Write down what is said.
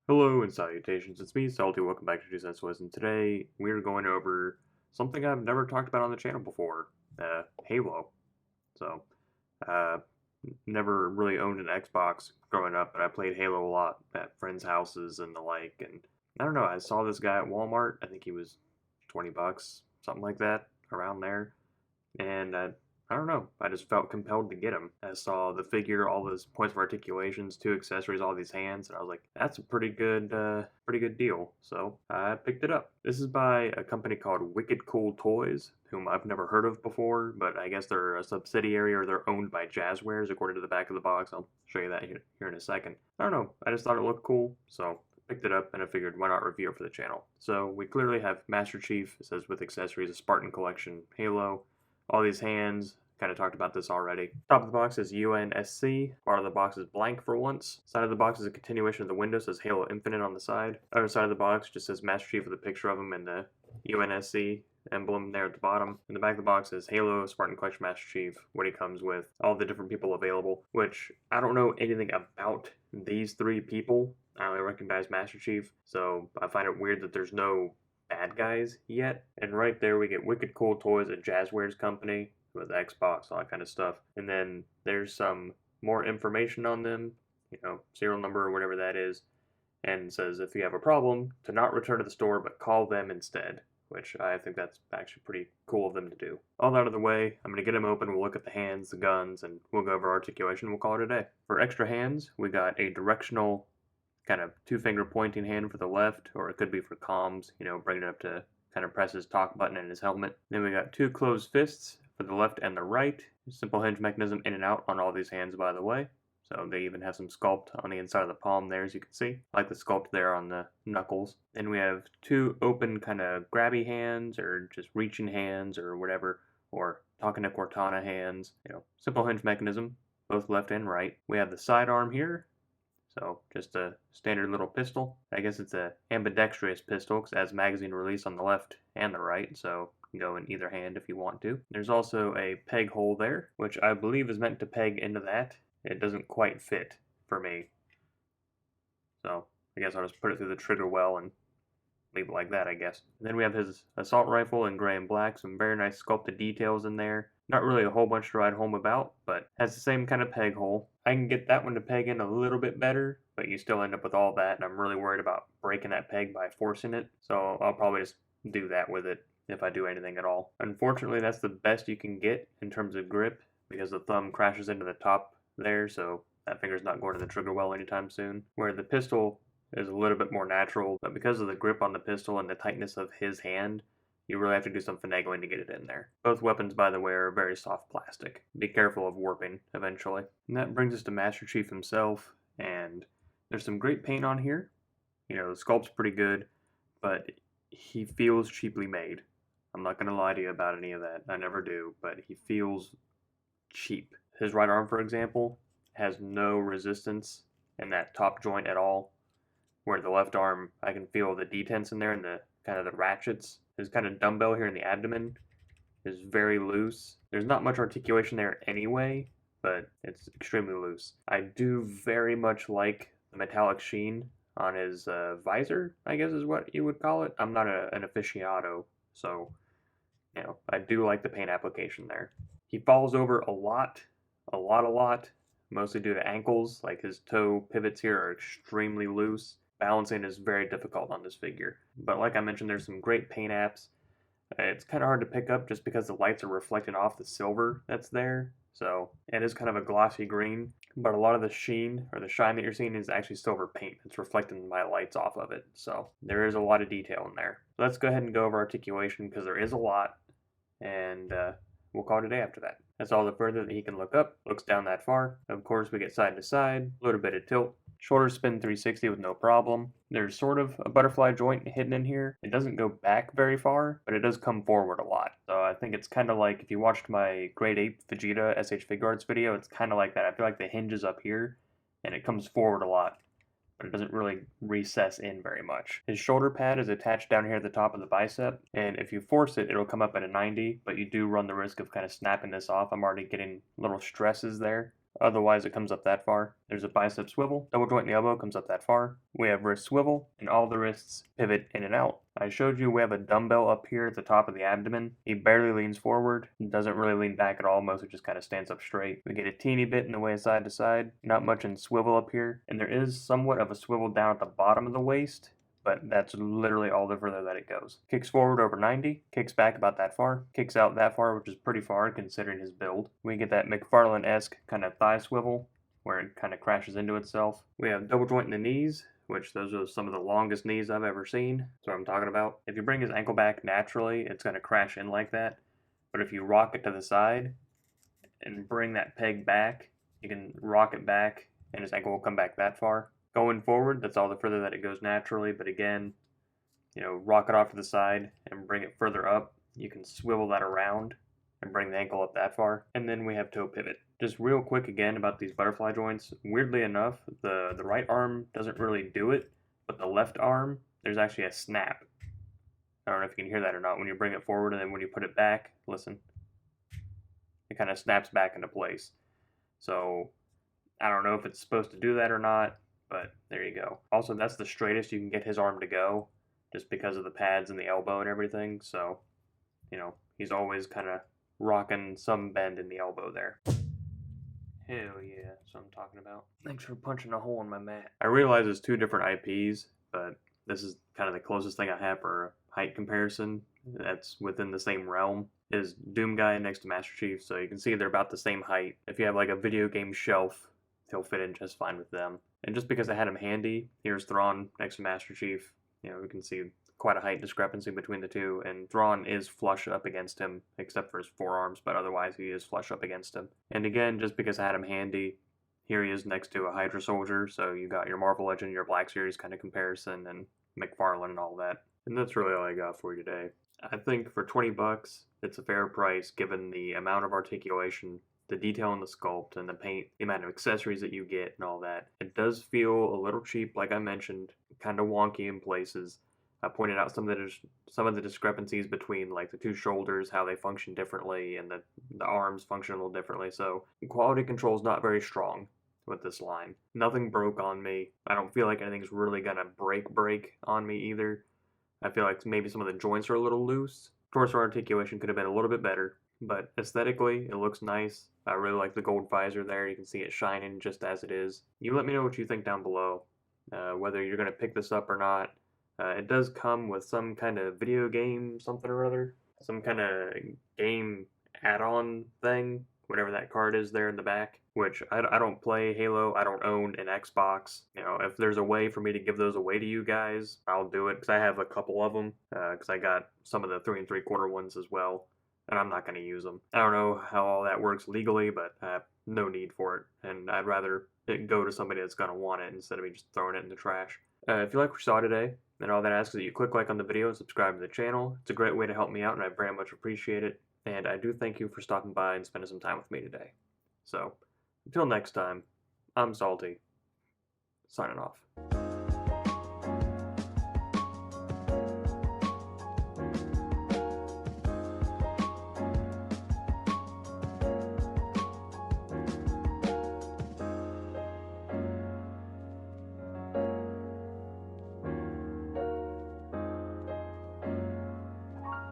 Hello and salutations, it's me, Salty, welcome back to Jesus West, and today we're going over something I've never talked about on the channel before, Halo. So, uh, never really owned an Xbox growing up, but I played Halo a lot at friends' houses and the like, and I don't know, I saw this guy at Walmart, I think he was 20 bucks, something like that, around there, and I don't know. I just felt compelled to get him. I saw the figure, all those points of articulations, two accessories, all these hands, and I was like, "That's a pretty good deal." So I picked it up. This is by a company called Wicked Cool Toys, whom I've never heard of before, but I guess they're a subsidiary or they're owned by Jazzwares, according to the back of the box. I'll show you that here in a second. I don't know. I just thought it looked cool, so picked it up and I figured why not review it for the channel. So we clearly have Master Chief. It says with accessories, a Spartan collection, Halo. All these hands, kind of talked about this already. Top of the box is UNSC. Bottom of the box is blank for once. Side of the box is a continuation of the window, says Halo Infinite on the side. Other side of the box just says Master Chief with a picture of him and the UNSC emblem there at the bottom. In the back of the box is Halo, Spartan Collection Master Chief, what he comes with, all the different people available, which I don't know anything about these three people. I only recognize Master Chief, so I find it weird that there's no bad guys yet. And right there we get Wicked Cool Toys, a Jazzwares company with Xbox, all that kind of stuff. And then there's some more information on them, serial number or whatever that is, and says if you have a problem, to not return to the store but call them instead, which I think that's actually pretty cool of them to do. All that out of the way, I'm going to get them open, we'll look at the hands, the guns, and we'll go over articulation, we'll call it a day. For extra hands, we got a directional kind of two-finger pointing hand for the left, or it could be for comms, bringing it up to kind of press his talk button in his helmet. Then we got two closed fists for the left and the right. Simple hinge mechanism in and out on all these hands, by the way. So they even have some sculpt on the inside of the palm there, as you can see. I like the sculpt there on the knuckles. Then we have two open kind of grabby hands, or just reaching hands, or whatever, or talking to Cortana hands. Simple hinge mechanism, both left and right. We have the sidearm here. So just a standard little pistol. I guess it's a ambidextrous pistol because it has magazine release on the left and the right, so you can go in either hand if you want to. There's also a peg hole there, which I believe is meant to peg into that. It doesn't quite fit for me. So I guess I'll just put it through the trigger well and leave it like that, I guess. And then we have his assault rifle in gray and black, some very nice sculpted details in there. Not really a whole bunch to ride home about, but has the same kind of peg hole. I can get that one to peg in a little bit better, but you still end up with all that, and I'm really worried about breaking that peg by forcing it, so I'll probably just do that with it if I do anything at all. Unfortunately, that's the best you can get in terms of grip, because the thumb crashes into the top there, so that finger's not going to the trigger well anytime soon. Where the pistol is a little bit more natural, but because of the grip on the pistol and the tightness of his hand, you really have to do some finagling to get it in there. Both weapons, by the way, are very soft plastic. Be careful of warping eventually. And that brings us to Master Chief himself, and there's some great paint on here. The sculpt's pretty good, but he feels cheaply made. I'm not going to lie to you about any of that. I never do, but he feels cheap. His right arm, for example, has no resistance in that top joint at all, where the left arm, I can feel the detents in there and the kind of the ratchets. His kind of dumbbell here in the abdomen is very loose. There's not much articulation there anyway, but it's extremely loose. I do very much like the metallic sheen on his visor, I guess is what you would call it. I'm not an aficionado, so I do like the paint application there. He falls over a lot, mostly due to ankles. Like his toe pivots here are extremely loose. Balancing is very difficult on this figure. But like I mentioned, there's some great paint apps. It's kind of hard to pick up just because the lights are reflecting off the silver that's there. So it is kind of a glossy green, but a lot of the sheen or the shine that you're seeing is actually silver paint. It's reflecting my lights off of it. So there is a lot of detail in there. So let's go ahead and go over articulation because there is a lot, and we'll call it a day after that. That's all the further that he can look up. Looks down that far. Of course, we get side to side, a little bit of tilt. Shoulder spin 360 with no problem. There's sort of a butterfly joint hidden in here. It doesn't go back very far, but it does come forward a lot. So I think it's kind of like, if you watched my Grade 8 Vegeta SH Figuarts video, it's kind of like that. I feel like the hinge is up here, and it comes forward a lot, but it doesn't really recess in very much. His shoulder pad is attached down here at the top of the bicep, and if you force it, it'll come up at a 90, but you do run the risk of kind of snapping this off. I'm already getting little stresses there Otherwise, it comes up that far. There's a bicep swivel. Double joint in the elbow comes up that far. We have wrist swivel, and all the wrists pivot in and out. I showed you we have a dumbbell up here at the top of the abdomen. He barely leans forward. Doesn't really lean back at all. Mostly just kind of stands up straight. We get a teeny bit in the way side to side. Not much in swivel up here. And there is somewhat of a swivel down at the bottom of the waist, but that's literally all the further that it goes. Kicks forward over 90, kicks back about that far, kicks out that far, which is pretty far considering his build. We get that McFarlane-esque kind of thigh swivel, where it kind of crashes into itself. We have double joint in the knees, which those are some of the longest knees I've ever seen. That's what I'm talking about. If you bring his ankle back naturally, it's going to crash in like that. But if you rock it to the side and bring that peg back, you can rock it back and his ankle will come back that far. Going forward, that's all the further that it goes naturally, but again, rock it off to the side and bring it further up. You can swivel that around and bring the ankle up that far. And then we have toe pivot. Just real quick again about these butterfly joints. Weirdly enough, the right arm doesn't really do it, but the left arm, there's actually a snap. I don't know if you can hear that or not. When you bring it forward and then when you put it back, listen, it kind of snaps back into place. So I don't know if it's supposed to do that or not, but there you go. Also, that's the straightest you can get his arm to go, just because of the pads and the elbow and everything. So, he's always kind of rocking some bend in the elbow there. Hell yeah, that's what I'm talking about. Thanks for punching a hole in my mat. I realize it's two different IPs, but this is kind of the closest thing I have for a height comparison that's within the same realm. Is Doom Guy next to Master Chief, so you can see they're about the same height. If you have like a video game shelf, he'll fit in just fine with them. And just because I had him handy, here's Thrawn next to Master Chief. We can see quite a height discrepancy between the two, and Thrawn is flush up against him, except for his forearms, but otherwise he is flush up against him. And again, just because I had him handy, here he is next to a Hydra Soldier, so you got your Marvel Legend, your Black Series kind of comparison, and McFarlane and all that. And that's really all I got for you today. I think for $20, it's a fair price given the amount of articulation, the detail in the sculpt and the paint, the amount of accessories that you get and all that. It does feel a little cheap, like I mentioned, kind of wonky in places. I pointed out some of the discrepancies between like the two shoulders, how they function differently, and the arms function a little differently. So quality control is not very strong with this line. Nothing broke on me. I don't feel like anything's really gonna break on me either. I feel like maybe some of the joints are a little loose. Torso articulation could have been a little bit better, but aesthetically, it looks nice. I really like the gold visor there. You can see it shining just as it is. You let me know what you think down below, whether you're going to pick this up or not. It does come with some kind of video game something or other. Some kind of game add-on thing, whatever that card is there in the back, which I don't play Halo. I don't own an Xbox. If there's a way for me to give those away to you guys, I'll do it, because I have a couple of them, because I got some of the 3 3/4 ones as well, and I'm not going to use them. I don't know how all that works legally, but I have no need for it, and I'd rather it go to somebody that's going to want it instead of me just throwing it in the trash. If you like what you saw today, then all that asks is that you click like on the video and subscribe to the channel. It's a great way to help me out, and I very much appreciate it. And I do thank you for stopping by and spending some time with me today. So, until next time, I'm Salty, signing off.